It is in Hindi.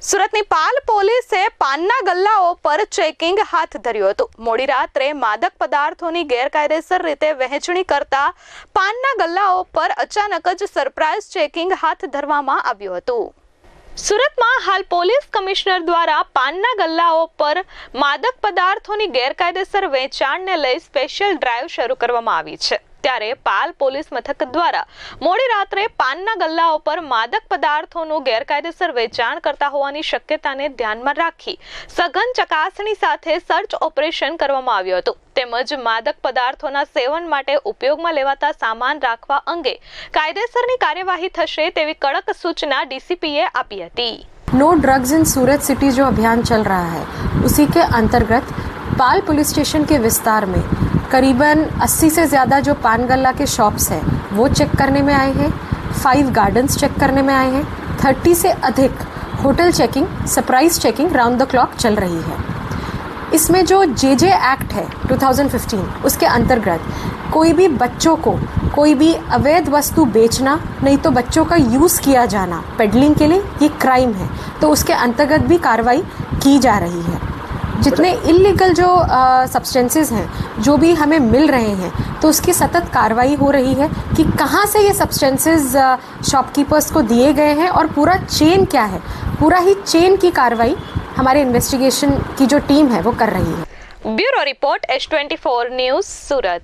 સુરતની પાલ પોલીસે પાનના ગલ્લાઓ પર ચેકિંગ હાથ ધર્યું હતું। મોડી રાત્રે માદક પદાર્થોની ગેરકાયદેસર રીતે વહેંચણી કરતા પાનના ગલ્લાઓ પર અચાનક જ સરપ્રાઇઝ ચેકિંગ હાથ ધરવામાં આવ્યું હતું। સુરતમાં હાલ પોલીસ કમિશનર દ્વારા પાનના ગલ્લાઓ પર માદક પદાર્થોની ગેરકાયદેસર વેચાણને લઈ સ્પેશિયલ ડ્રાઈવ શરૂ કરવામાં આવી છે। ત્યારે પાલ પોલીસ મથક દ્વારા મોડી રાત્રે પાનના ગલ્લાઓ પર માદક પદાર્થોનું ગેરકાયદેસર વેચાણ કરતા હોવાની શક્યતાને ધ્યાનમાં રાખી સઘન ચકાસણી સાથે સર્ચ ઓપરેશન કરવામાં આવ્યું હતું। તેમજ માદક પદાર્થોના સેવન માટે ઉપયોગમાં લેવાતા સામાન રાખવા અંગે કાયદેસરની કાર્યવાહી થશે તેવી કડક સૂચના ડીસીપીએ આપી હતી। No drugs in Surat city जो अभियान चल रहा है उसी के अंतर्गत पाल पुलिस स्टेशन के विस्तार में करीबन 80 से ज़्यादा जो पान गल्ला के शॉप्स हैं वो चेक करने में आए हैं, 5 गार्डन्स चेक करने में आए हैं, 30 से अधिक hotel checking, surprise checking round the clock चल रही है। इसमें जो जे एक्ट है 2015 उसके अंतर्गत कोई भी बच्चों को कोई भी अवैध वस्तु बेचना नहीं तो बच्चों का यूज़ किया जाना पेडलिंग के लिए ये क्राइम है, तो उसके अंतर्गत भी कार्रवाई की जा रही है। जितने इलीगल जो सब्सटेंसेस हैं जो भी हमें मिल रहे हैं तो उसकी सतत कार्रवाई हो रही है कि कहाँ से ये सब्सटेंसेस शॉपकीपर्स को दिए गए हैं और पूरा चेन क्या है, पूरा ही चेन की कार्रवाई हमारे इन्वेस्टिगेशन की जो टीम है वो कर रही है। ब्यूरो रिपोर्ट H24 न्यूज़ सूरत।